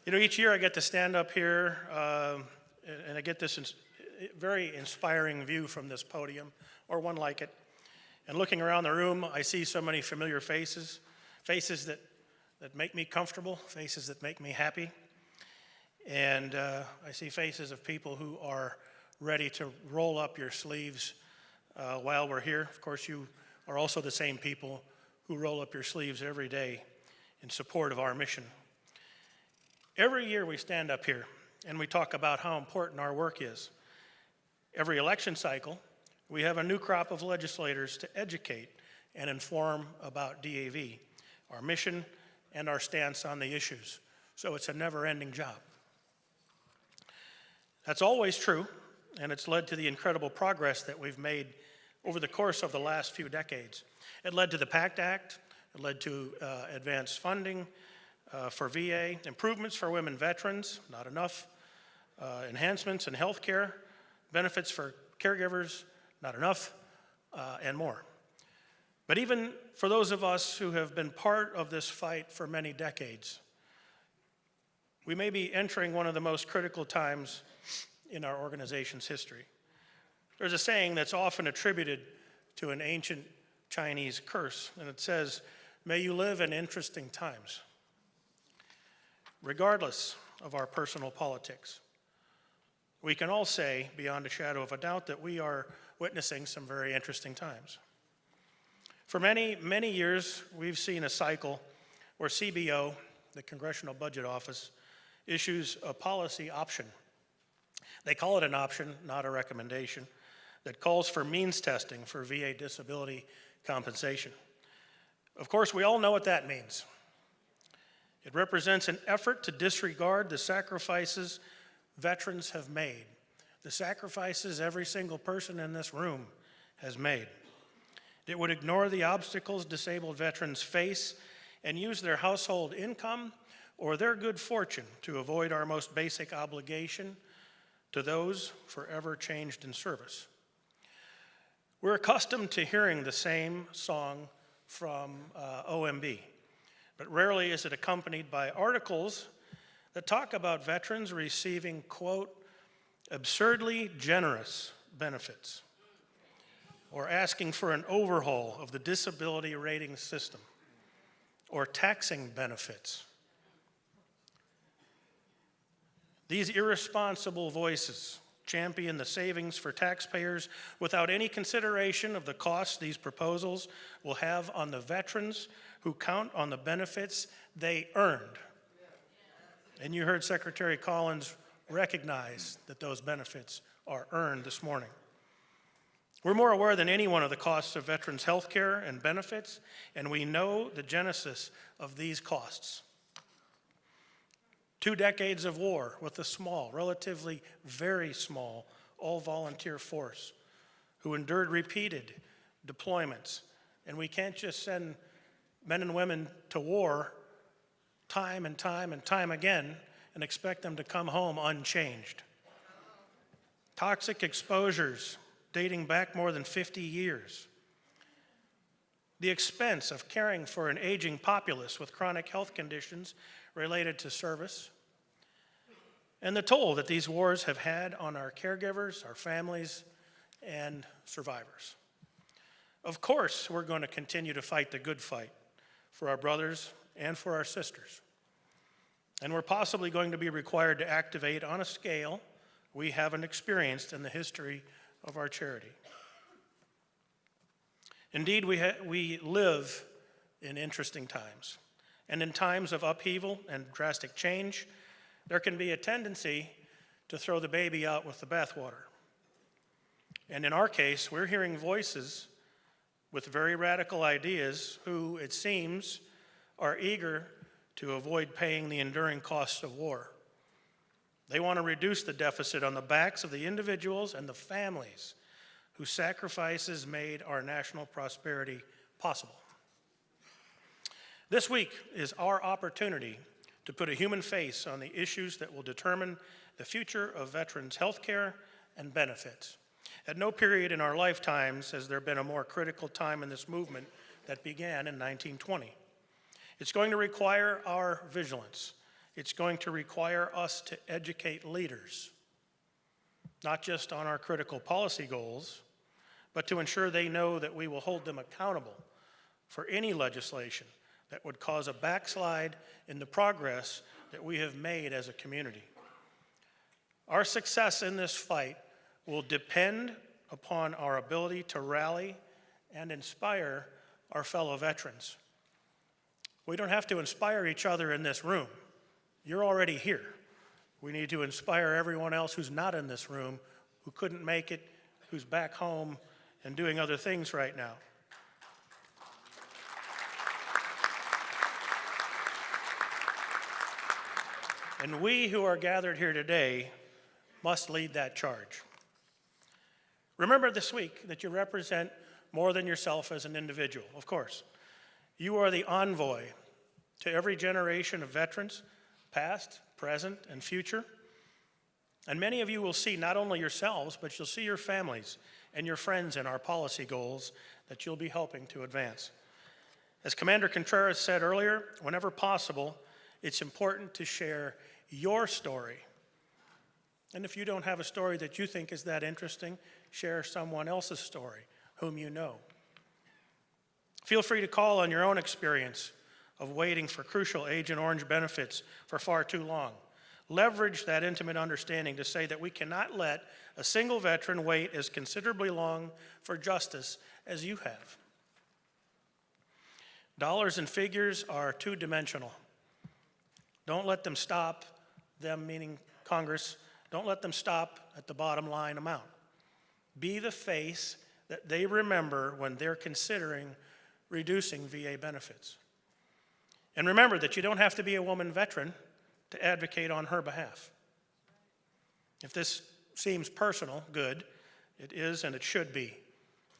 You know, each year I get to stand up here and I get this very inspiring view from this podium, or one like it. And looking around the room, I see so many familiar faces, faces that make me comfortable, faces that make me happy. And I see faces of people who are ready to roll up your sleeves while we're here. Of course, you are also the same people who roll up your sleeves every day in support of our mission. Every year we stand up here and we talk about how important our work is. Every election cycle, we have a new crop of legislators to educate and inform about DAV, our mission, and our stance on the issues. So it's a never-ending job. That's always true, and it's led to the incredible progress that we've made over the course of the last few decades. It led to the PACT Act, it led to advanced funding for VA, improvements for women veterans, not enough, enhancements in health care, benefits for caregivers, not enough, and more. But even for those of us who have been part of this fight for many decades, we may be entering one of the most critical times in our organization's history. There's a saying that's often attributed to an ancient Chinese curse, and it says, "May you live in interesting times." Regardless of our personal politics, we can all say, beyond a shadow of a doubt, that we are witnessing some very interesting times. For many, many years, we've seen a cycle where CBO, the Congressional Budget Office, issues a policy option. They call it an option, not a recommendation, that calls for means testing for VA disability compensation. Of course, we all know what that means. It represents an effort to disregard the sacrifices veterans have made, the sacrifices every single person in this room has made. It would ignore the obstacles disabled veterans face and use their household income or their good fortune to avoid our most basic obligation to those forever changed in service. We're accustomed to hearing the same song from OMB, but rarely is it accompanied by articles that talk about veterans receiving, quote, absurdly generous benefits, or asking for an overhaul of the disability rating system, or taxing benefits. These irresponsible voices champion the savings for taxpayers without any consideration of the costs these proposals will have on the veterans who count on the benefits they earned. And you heard Secretary Collins recognize that those benefits are earned this morning. We're more aware than anyone of the costs of veterans' health care and benefits, and we know the genesis of these costs. 2 decades of war with a small, relatively very small, all-volunteer force who endured repeated deployments. And we can't just send men and women to war time and time and time again and expect them to come home unchanged. Toxic exposures dating back more than 50 years. The expense of caring for an aging populace with chronic health conditions related to service, and the toll that these wars have had on our caregivers, our families, and survivors. Of course, we're going to continue to fight the good fight for our brothers and for our sisters. And we're possibly going to be required to activate on a scale we haven't experienced in the history of our charity. Indeed, we live in interesting times. And in times of upheaval and drastic change, there can be a tendency to throw the baby out with the bathwater. And in our case, we're hearing voices with very radical ideas who, it seems, are eager to avoid paying the enduring costs of war. They want to reduce the deficit on the backs of the individuals and the families whose sacrifices made our national prosperity possible. This week is our opportunity to put a human face on the issues that will determine the future of veterans' health care and benefits. At no period in our lifetimes has there been a more critical time in this movement that began in 1920. It's going to require our vigilance It's going to require us to educate leaders, not just on our critical policy goals, but to ensure they know that we will hold them accountable for any legislation that would cause a backslide in the progress that we have made as a community. Our success in this fight will depend upon our ability to rally and inspire our fellow veterans. We don't have to inspire each other in this room. You're already here. We need to inspire everyone else who's not in this room, who couldn't make it, who's back home and doing other things right now. And we who are gathered here today must lead that charge. Remember this week that you represent more than yourself as an individual, of course. You are the envoy to every generation of veterans, past, present, and future. And many of you will see not only yourselves, but you'll see your families and your friends in our policy goals that you'll be helping to advance. As Commander Contreras said earlier, whenever possible, it's important to share your story. And if you don't have a story that you think is that interesting, share someone else's story, whom you know. Feel free to call on your own experience of waiting for crucial Agent Orange benefits for far too long. Leverage that intimate understanding to say that we cannot let a single veteran wait as considerably long for justice as you have. Dollars and figures are two-dimensional. Don't let them stop, them meaning Congress, don't let them stop at the bottom line amount. Be the face that they remember when they're considering reducing VA benefits. And remember that you don't have to be a woman veteran to advocate on her behalf. If this seems personal, good. It is and it should be.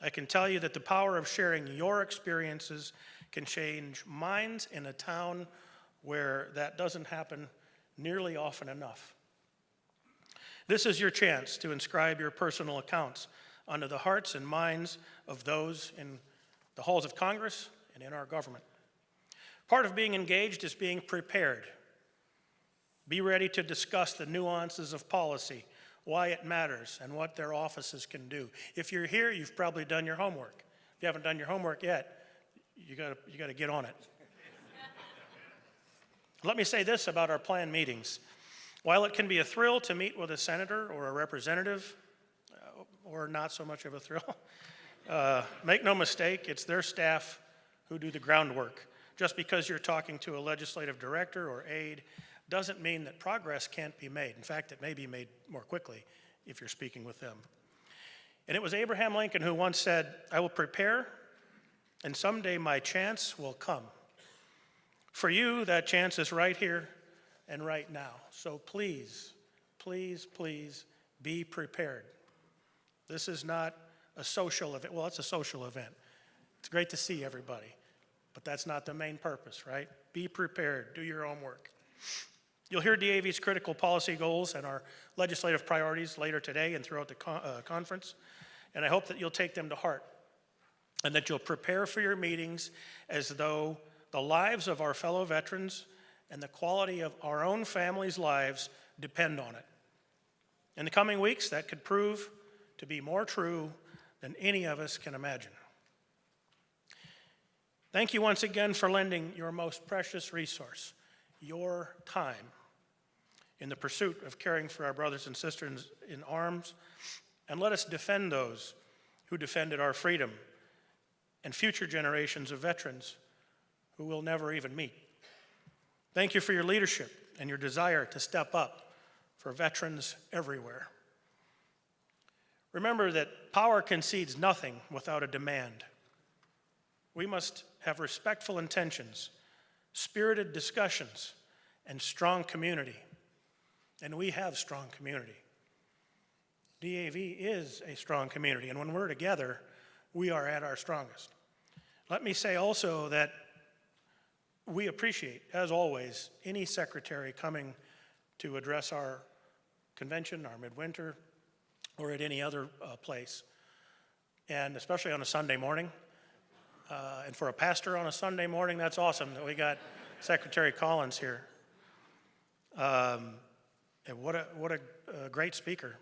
I can tell you that the power of sharing your experiences can change minds in a town where that doesn't happen nearly often enough. This is your chance to inscribe your personal accounts onto the hearts and minds of those in the halls of Congress and in our government. Part of being engaged is being prepared. Be ready to discuss the nuances of policy, why it matters, and what their offices can do. If you're here, you've probably done your homework. If you haven't done your homework yet, you gotta get on it. Let me say this about our planned meetings. While it can be a thrill to meet with a senator or a representative, or not so much of a thrill, make no mistake, it's their staff who do the groundwork. Just because you're talking to a legislative director or aide doesn't mean that progress can't be made. In fact, it may be made more quickly if you're speaking with them. And it was Abraham Lincoln who once said, "I will prepare, and someday my chance will come." For you, that chance is right here and right now. So please, please, please be prepared. This is not a social event. Well, it's a social event. It's great to see everybody, but that's not the main purpose, right? Be prepared. Do your homework. You'll hear DAV's critical policy goals and our legislative priorities later today and throughout the conference, and I hope that you'll take them to heart and that you'll prepare for your meetings as though the lives of our fellow veterans and the quality of our own families' lives depend on it. In the coming weeks, that could prove to be more true than any of us can imagine. Thank you once again for lending your most precious resource, your time, in the pursuit of caring for our brothers and sisters in arms, and let us defend those who defended our freedom and future generations of veterans who we'll never even meet. Thank you for your leadership and your desire to step up for veterans everywhere. Remember that power concedes nothing without a demand. We must have respectful intentions, spirited discussions, and strong community. And we have strong community. DAV is a strong community, and when we're together, we are at our strongest. Let me say also that we appreciate, as always, any secretary coming to address our convention, our midwinter, or at any other place, and especially on a Sunday morning. And for a pastor on a Sunday morning, that's awesome that we got Secretary Collins here. And what a great speaker.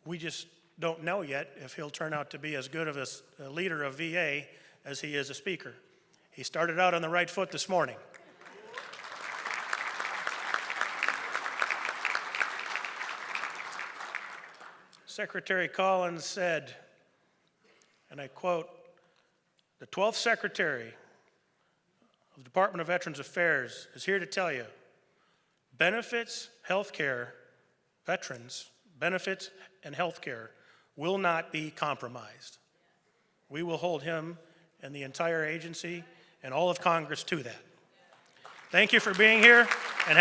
We just don't know yet if he'll turn out to be as good of a leader of VA as he is a speaker. He started out on the right foot this morning. Secretary Collins said, and I quote, "The 12th Secretary of the Department of Veterans Affairs is here to tell you, benefits, healthcare, veterans, benefits and healthcare will not be compromised." We will hold him and the entire agency and all of Congress to that. Thank you for being here, and have